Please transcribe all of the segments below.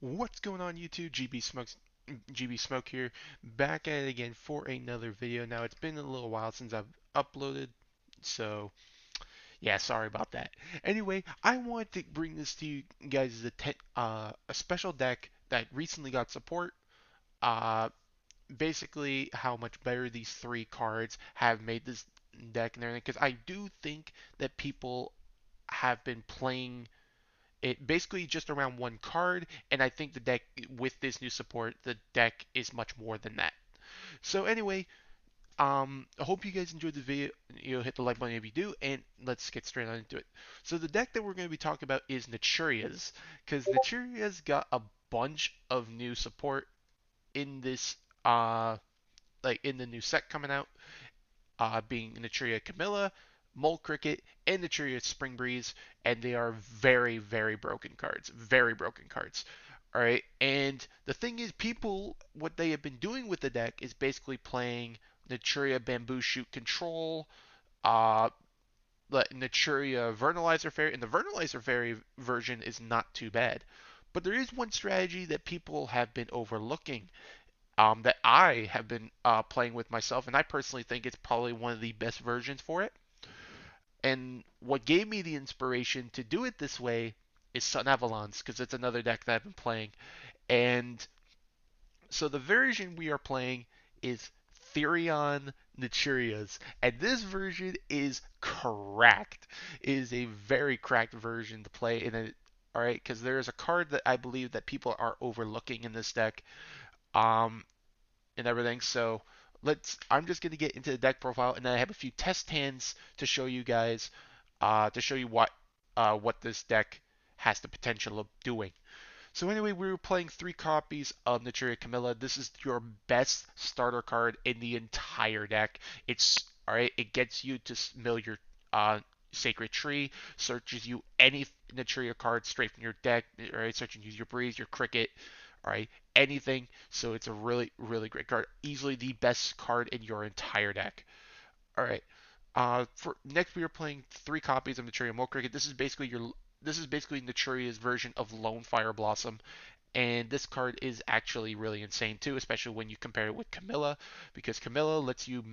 What's going on YouTube? GB Smoke here, back at it again for another video. Now it's been a little while since I've uploaded, so yeah, sorry about that. Anyway, I wanted to bring this to you guys as a special deck that recently got support. Uh, Basically how much better these three cards have made this deck and everything, because I do think that people have been playing it basically just around one card, and I think the deck with this new support, the deck is much more than that. So anyway, I hope you guys enjoyed the video. Hit the like button if you do, and let's get straight on into it. So the deck that we're going to be talking about is Naturia's, because Naturia's got a bunch of new support in this, like in the new set coming out, being Naturia Camilla, Mole Cricket, and Naturia Spring Breeze, and they are very, very broken cards. Very broken cards. All right, and the thing is, people, what they have been doing with the deck is basically playing Naturia Bamboo Shoot Control, uh, Naturia Vernalizer Fairy, and the Vernalizer Fairy version is not too bad. But there is one strategy that people have been overlooking, that I have been playing with myself, and I personally think it's probably one of the best versions for it. And what gave me the inspiration to do it this way is Sun Avalons, because it's another deck that I've been playing. And so the version we are playing is Therion Naturias, and this version is cracked. It is a very cracked version to play in it. All right, because there is a card that I believe that people are overlooking in this deck. Um, and everything. So I'm just going to get into the deck profile, and then I have a few test hands to show you guys, to show you what this deck has the potential of doing. So anyway, we were playing 3 copies of Naturia Camilla. This is your best starter card in the entire deck. It's all right. It gets you to mill your Sacred Tree, searches you any Naturia card straight from your deck. All right, search and use your Breeze, your Cricket, all right, anything. So it's a really, really great card. Easily the best card in your entire deck. All right. For next, we are playing 3 copies of Naturia Mole Cricket. This is basically Naturia's version of Lone Fire Blossom, and this card is actually really insane too, especially when you compare it with Camilla, because Camilla lets you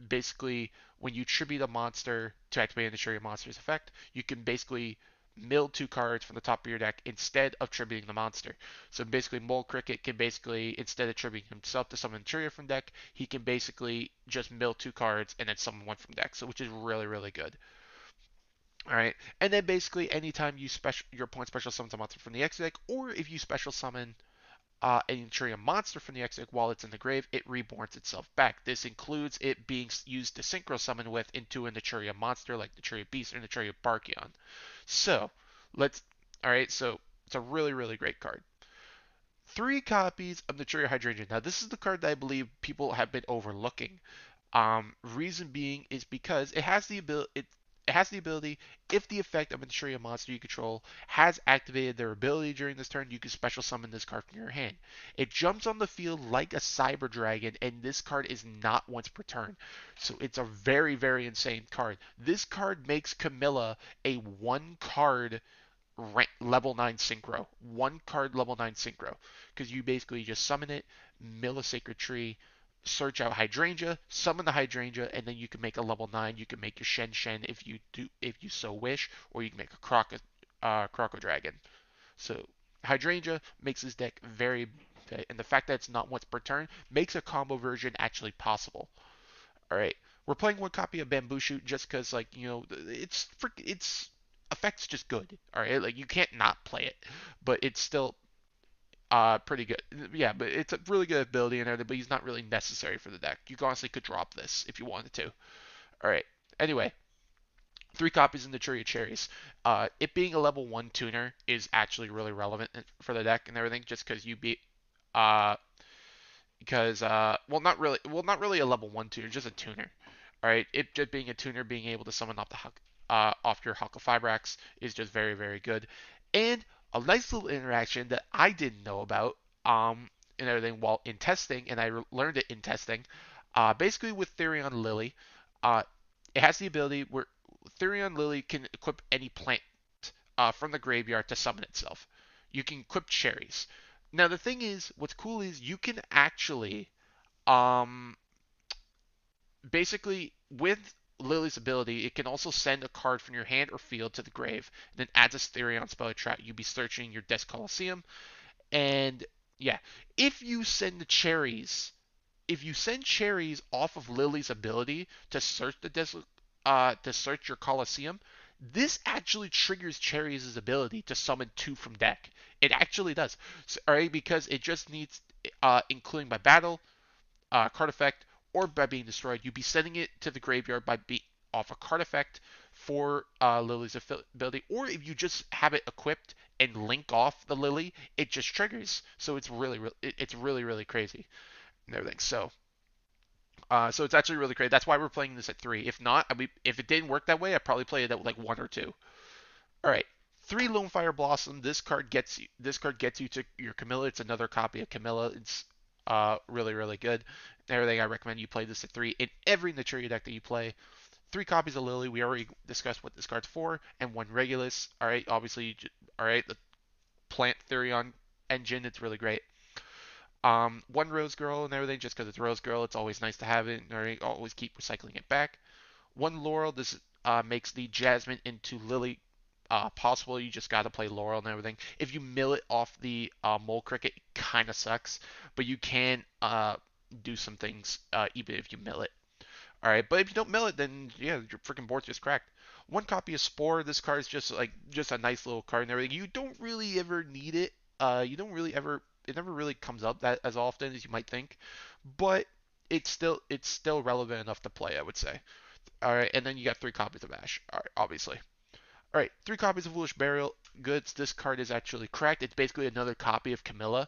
basically, when you tribute a monster to activate a Naturia monster's effect, you can basically mill 2 cards from the top of your deck instead of tributing the monster. So basically, Mole Cricket can basically, instead of tributing himself to summon Naturia from deck, he can basically just mill 2 cards and then summon one from deck, so which is really, really good. All right, and then basically anytime your opponent special summons a monster from the X deck, or if you special summon a Naturia monster from the X deck while it's in the grave, it reborns itself back. This includes it being used to synchro summon with into a Naturia monster like Naturia Beast or Naturia Barkion. So let's, all right, so it's a really, really great card. 3 copies of Naturia Hydrangea. Now this is the card that I believe people have been overlooking. Reason being is because it has the ability, if the effect of a Naturia monster you control has activated their ability during this turn, you can special summon this card from your hand. It jumps on the field like a Cyber Dragon, and this card is not once per turn. So it's a very, very insane card. This card makes Camilla a 1 card level 9 synchro. 1 card level 9 synchro. Because you basically just summon it, mill a Sacred Tree, search out Hydrangea, summon the Hydrangea, and then you can make a level 9. You can make your Shen if you so wish, or you can make a Croco Dragon. So Hydrangea makes this deck very, and the fact that it's not once per turn makes a combo version actually possible. All right, we're playing 1 copy of Bamboo Shoot just because, like, it's effects just good. All right, like you can't not play it, but it's still pretty good. Yeah, but it's a really good ability and everything, but he's not really necessary for the deck. You honestly could drop this if you wanted to. All right. Anyway, 3 copies in the Tree of Cherries. It being a level 1 tuner is actually really relevant for the deck and everything, just because uh not really a level 1 tuner, just a tuner. All right, it just being a tuner, being able to summon off your Hucklefibrax is just very, very good. And a nice little interaction that I didn't know about, and everything while in testing, and I learned it in testing. Basically, with Therion Lily, uh, it has the ability where Therion Lily can equip any plant from the graveyard to summon itself. You can equip cherries. Now the thing is, what's cool is you can actually um basically with Lily's ability, it can also send a card from your hand or field to the grave, and then adds a Therion spell trap. You'd be searching your Desk Coliseum, and yeah, if you send the cherries, if you send cherries off of Lily's ability to search to search your Coliseum, this actually triggers Cherries' ability to summon two from deck. It actually does, so, all right, because it just needs, including by battle, card effect, or by being destroyed. You'd be sending it to the graveyard by off a card effect for Lily's ability, or if you just have it equipped and link off the Lily, it just triggers. So it's really crazy and everything. So it's actually really crazy. That's why we're playing this at 3. If not, if it didn't work that way, I'd probably play it at like 1 or 2. All right. 3 Lone Fire Blossom. This card gets you to your Camilla. It's another copy of Camilla. It's really good. And everything, I recommend you play this at 3 in every Naturia deck that you play. 3 copies of Lily. We already discussed what this card's for, and 1 Regulus. All right, obviously, all right, the Plant Therion engine. It's really great. 1 Rose Girl and everything, just because it's Rose Girl, it's always nice to have it. All right, always keep recycling it back. 1 Laurel. This makes the Jasmine into Lily possible. You just got to play Laurel and everything. If you mill it off the Mole Cricket, it kind of sucks, but you can do some things even if you mill it. All right, but if you don't mill it, then yeah, your freaking board's just cracked. 1 copy of Spore. This card is just a nice little card and everything. You don't really ever need it. You don't really ever. It never really comes up that as often as you might think, but it's still relevant enough to play, I would say. All right, and then you got 3 copies of Ash. All right, obviously. All right, 3 copies of Foolish Burial Goods. This card is actually cracked. It's basically another copy of Camilla,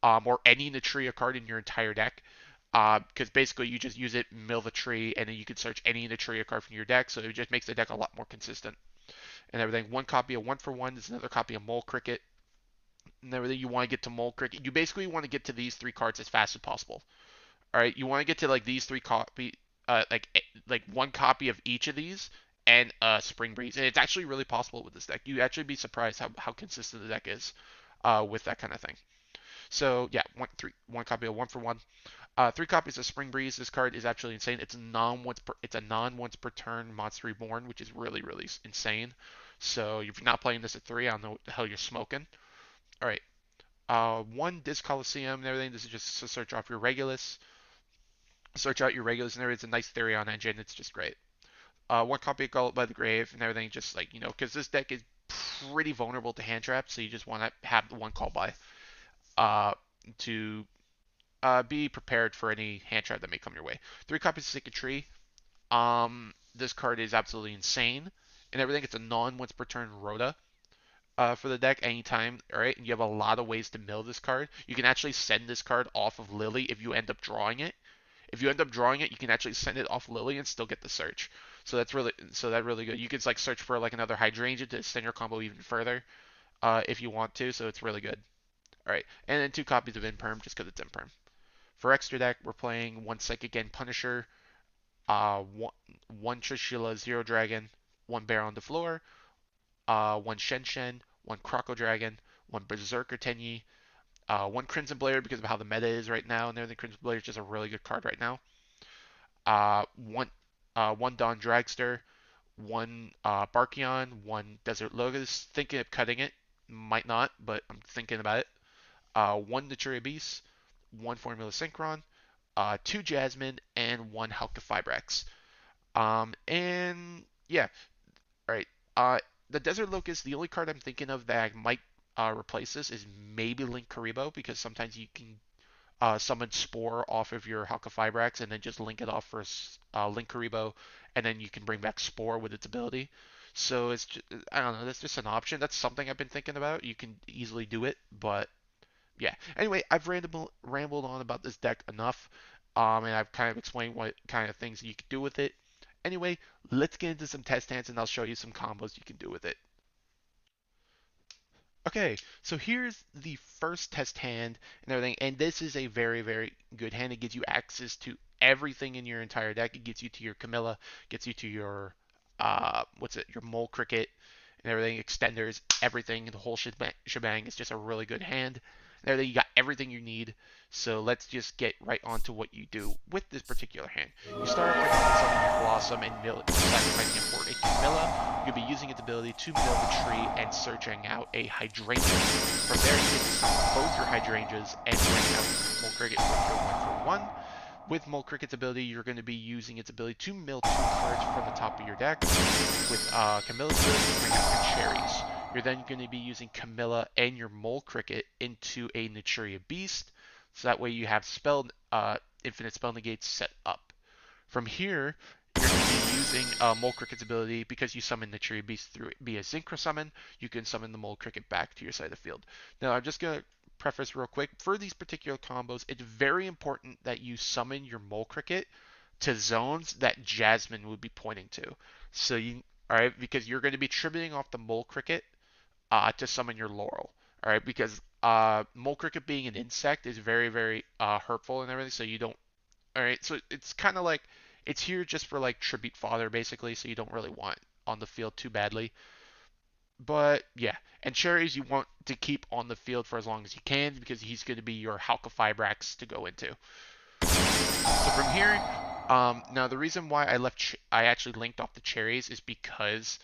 or any Natria card in your entire deck. Because basically you just use it, mill the tree, and then you can search any Natria card from your deck. So it just makes the deck a lot more consistent and everything. 1 copy of One for One is another copy of Mole Cricket and everything. You want to get to Mole Cricket. You basically want to get to these 3 cards as fast as possible. All right, you want to get to like these 3 copy, like 1 copy of each of these, and Spring Breeze. And it's actually really possible with this deck. You'd actually be surprised how consistent the deck is with that kind of thing. So yeah, 1 copy of One for One. 3 copies of Spring Breeze. This card is actually insane. It's a non once per turn monster reborn, which is really insane. So if you're not playing this at 3, I don't know what the hell you're smoking. All right. 1 Disc Coliseum and everything. This is just to search off your Regulus. Search out your Regulus and everything. It's a nice Therion engine. It's just great. 1 copy of Gullet by the Grave and everything. Just like, because this deck is pretty vulnerable to hand traps, so you just want to have the 1 call by to be prepared for any hand trap that may come your way. 3 copies of Sacred Tree. This card is absolutely insane and everything. It's a non once per turn Rhoda for the deck anytime. All right, and you have a lot of ways to mill this card. You can actually send this card off of Lily if you end up drawing it. If you end up drawing it, you can actually send it off Lily and still get the search. That's really good. You can like search for like another Hydrangea to extend your combo even further if you want to. So it's really good. All right, and then 2 copies of Imperm just because it's Imperm. For extra deck, we're playing 1 Psychic Again Punisher, one Trishula Zero Dragon, 1 Bear on the Floor, 1 Shen, 1 Croco Dragon, 1 Berserker Tenyi, 1 Crimson Blade because of how the meta is right now, and everything. Crimson Blade is just a really good card right now. 1 Dawn Dragster, 1 Barkion, 1 Desert Locust. Thinking of cutting it, might not, but I'm thinking about it. 1 Naturia Beast, 1 Formula Synchron, 2 Jasmine, and 1 Halka Fibrex. And yeah, all right. The Desert Locust, the only card I'm thinking of that might replace this is maybe Link Karibo, because sometimes you can summon Spore off of your Halka Fibrex and then just link it off for Link Karibo, and then you can bring back Spore with its ability. So it's just, I don't know, that's just an option. That's something I've been thinking about. You can easily do it, but yeah. Anyway, I've rambled on about this deck enough, and I've kind of explained what kind of things you can do with it. Anyway, let's get into some test hands, and I'll show you some combos you can do with it. Okay, so here's the first test hand and everything, and this is a very good hand. It gives you access to everything in your entire deck. It gets you to your Camilla, gets you to your your Mole Cricket and everything, extenders, everything, the whole shebang is just a really good hand. And everything, you got everything you need. So let's just get right onto what you do with this particular hand. You start off by going to summon your Blossom and sacrificing it for a Camilla. You'll be using its ability to mill the tree and searching out a Hydrangea. From there, you get to summon both your Hydrangeas and bring out Mole Cricket with your 1-for-1. With Mole Cricket's ability, you're going to be using its ability to mill 2 cards from the top of your deck. With Camilla's ability to bring out your cherries. You're then going to be using Camilla and your Mole Cricket into a Naturia Beast, so that way you have infinite spell negates set up. From here, you're going to be using Mole Cricket's ability, because you summon Naturia Beast through via Synchro Summon, you can summon the Mole Cricket back to your side of the field. Now, I'm just going to preface real quick, for these particular combos, it's very important that you summon your Mole Cricket to zones that Jasmine would be pointing to. So alright, because you're going to be tributing off the Mole Cricket to summon your Laurel. Alright, because Mole Cricket being an insect is very, very hurtful and everything, so you don't. Alright, so it's kind of like, it's here just for like tribute fodder basically, so you don't really want on the field too badly. But yeah, and cherries you want to keep on the field for as long as you can, because he's going to be your Halka to go into. So from here, now the reason why I actually linked off the cherries is because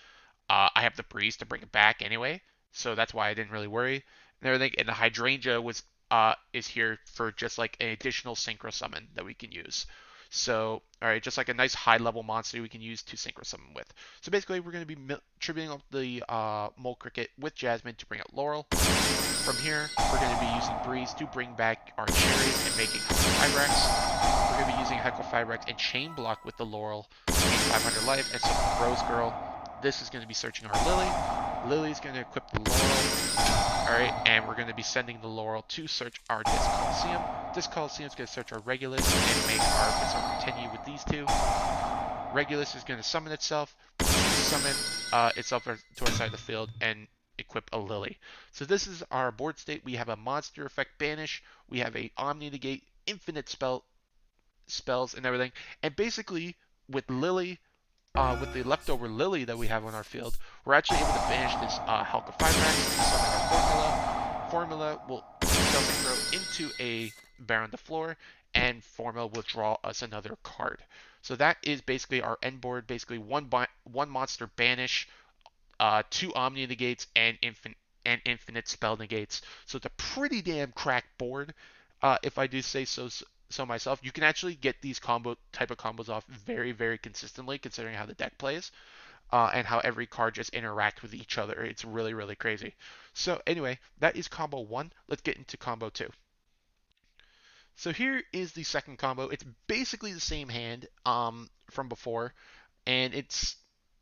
I have the breeze to bring it back anyway, so that's why I didn't really worry and everything. And the Hydrangea is here for just like an additional synchro summon that we can use. So, alright, just like a nice high level monster we can use to synchro summon with. So basically, we're going to be tributing up the Mole Cricket with Jasmine to bring out Laurel. From here, we're going to be using Breeze to bring back our cherries and making Hydrax. We're going to be using Hydrax and Chain Block with the Laurel to gain 500 life and summon Rose Girl. This is going to be searching our Lily. Lily's going to equip the Laurel. Alright, and we're going to be sending the Laurel to search our Disc Coliseum. Disc Coliseum is going to search our Regulus and make our Bizarre continue with these two. Regulus is going to summon itself, itself to our side of the field, and equip a Lily. So this is our board state. We have a monster effect Banish, we have a Omni Negate, infinite spells and everything. And basically, with Lily, with the leftover Lily that we have on our field, we're actually able to banish this Halka 5-Max, summon our Formula. Formula will spell synchro into a Baron the Floor, and Formula will draw us another card. So that is basically our end board. Basically, one monster banish, 2 Omni Negates, and infinite spell negates. So it's a pretty damn cracked board, if I do say so myself. You can actually get these type of combos off very, very consistently, considering how the deck plays, and how every card just interacts with each other. It's really, really crazy. So anyway, that is combo 1. Let's get into combo 2. So here is the second combo. It's basically the same hand from before, and it's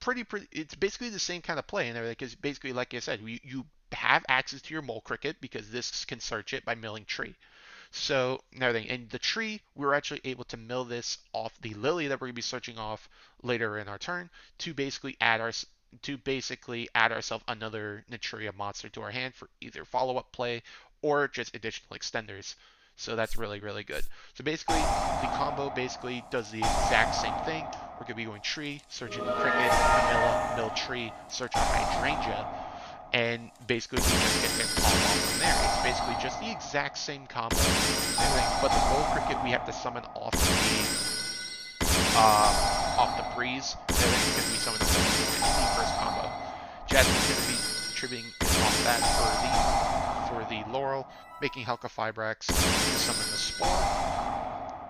it's basically the same kind of play and everything, because basically, like I said, you have access to your Mole Cricket, because this can search it by milling tree. So everything, and the tree, we're actually able to mill this off the Lily that we're gonna be searching off later in our turn to basically add ourselves another Naturia monster to our hand for either follow-up play or just additional extenders. So that's really, really good. So basically, the combo basically does the exact same thing. We're gonna be going tree, searching the Cricket, Camilla, mill tree, search our Hydrangea, and basically we just get their combo from there. It's basically just the exact same combo, but the Mole Cricket we have to summon off the breeze, because we summoned the in the first combo. Jasmine's going to be tributing off that for the Laurel, making Helka Fibrax to summon the Spore.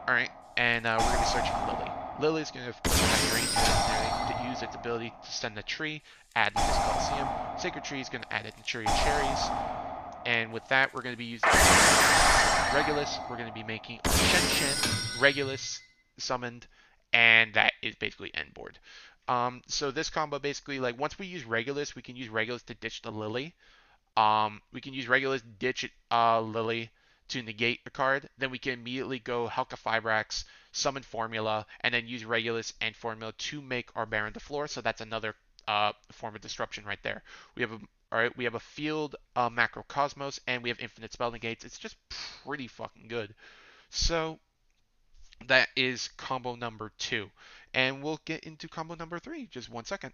Alright, and we're going to be searching Lily. Lily's going to put the Hydrangea to use its ability to send the tree, add this Coliseum. Sacred Tree is going to add it Naturia Cherries. And with that, we're going to be using Regulus. We're going to be making our Shen Regulus summoned, and that is basically end board. So this combo basically, like, once we use Regulus, we can use Regulus to ditch the Lily. We can use Regulus, ditch Lily to negate a card. Then we can immediately go Helka Fibrax, summon Formula, and then use Regulus and Formula to make our Baron the Floor. So that's another form of disruption right there. We have a field Macrocosmos, and we have infinite spell negates. It's just pretty fucking good. So that is combo number 2. And we'll get into combo number 3. Just one second.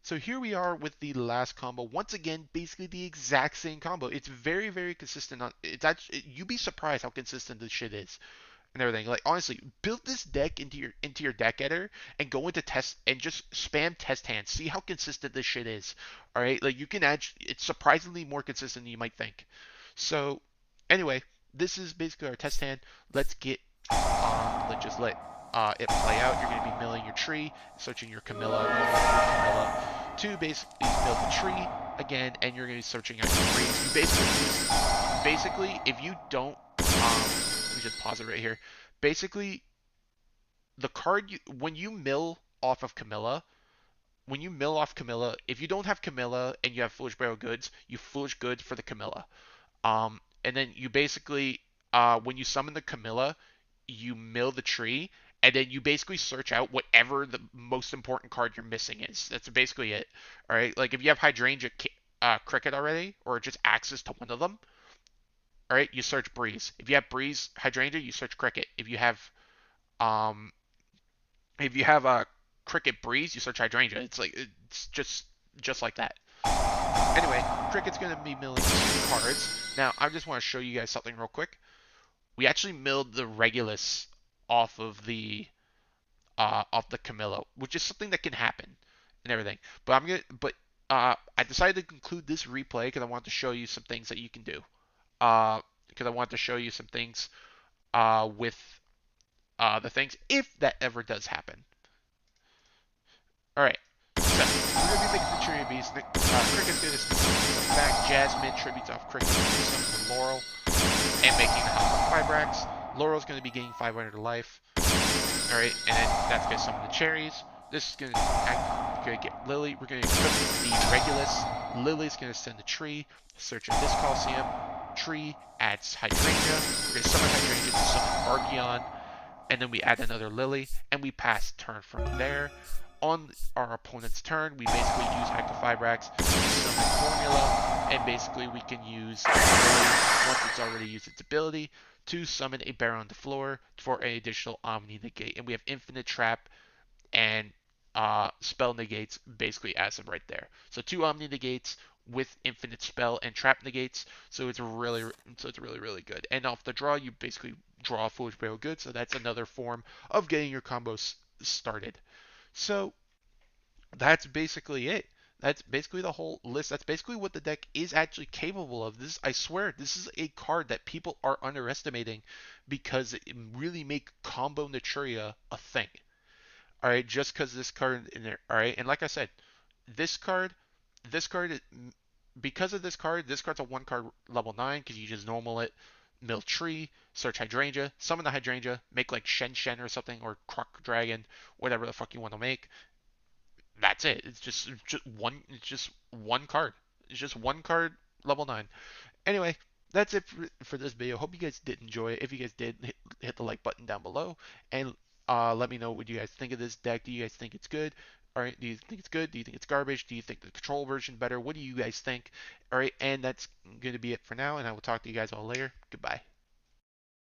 So here we are with the last combo. Once again, basically the exact same combo. It's very, very consistent. It's actually, you'd be surprised how consistent this shit is and everything. Like honestly, build this deck into your deck editor and go into test and just spam test hands. See how consistent this shit is. All right, like you can add. It's surprisingly more consistent than you might think. So anyway, this is basically our test hand. Let's get let's just let it play out. You're going to be milling your tree, searching your Camilla, normal your Camilla to basically mill the tree again, and you're going to be searching out your trees. You basically, if you don't, let me just pause it right here. Basically, the card when you mill off of Camilla, when you mill off Camilla, if you don't have Camilla and you have Foolish Barrel Goods, you Foolish Goods for the Camilla. And then you basically, when you summon the Camilla, you mill the tree, and then you basically search out whatever the most important card you're missing is. That's basically it. All right. Like if you have Hydrangea Cricket already, or just access to one of them, all right, you search Breeze. If you have Breeze Hydrangea, you search Cricket. Um, if you have a Cricket Breeze, you search Hydrangea. It's just like that. Anyway, Cricket's gonna be milling 2 cards. Now I just want to show you guys something real quick. We actually milled the Regulus off of the Camilla, which is something that can happen and everything. I decided to conclude this replay because I want to show you some things that you can do. Because I want to show you some things with the things if that ever does happen. All right. So we're gonna be making Naturia Beast. Cricket's gonna some back Jasmine tributes off Cricket, some Laurel, and making the Hot Fibrax. Laurel's gonna be gaining 500 life. All right, and then that's gonna summon the cherries. This is gonna get Lily. We're gonna equip the Regulus. Lily's gonna send the tree. Search in this Coliseum. Tree adds Hydrangea. We're gonna summon Hydrangea to summon Archeon, and then we add another Lily, and we pass turn from there. On our opponent's turn, we basically use Hypofibrax to summon Formula, and basically we can use Lily, once it's already used its ability, to summon a Bear on the floor for an additional Omni Negate. And we have Infinite Trap and Spell Negates basically as of right there. So 2 Omni Negates with Infinite Spell and Trap Negates. So it's really good. And off the draw, you basically draw Foolish Barrel Good. So that's another form of getting your combos started. So that's basically it. That's basically the whole list. That's basically what the deck is actually capable of. This, I swear, this is a card that people are underestimating because it really make combo Naturia a thing. All right, just because this card in there. All right, and like I said, this card, this card, because of this card's a 1 card level 9 because you just normal it, mill tree, search Hydrangea, summon the Hydrangea, make like Shen Shen or something or Croc Dragon, whatever the fuck you want to make. That's it. It's just one. It's just 1 card. It's just 1 card level 9. Anyway, that's it for this video. Hope you guys did enjoy it. If you guys did, hit the like button down below and let me know what you guys think of this deck. Do you guys think it's good? All right. Do you think it's good? Do you think it's garbage? Do you think the control version better? What do you guys think? All right. And that's going to be it for now. And I will talk to you guys all later. Goodbye.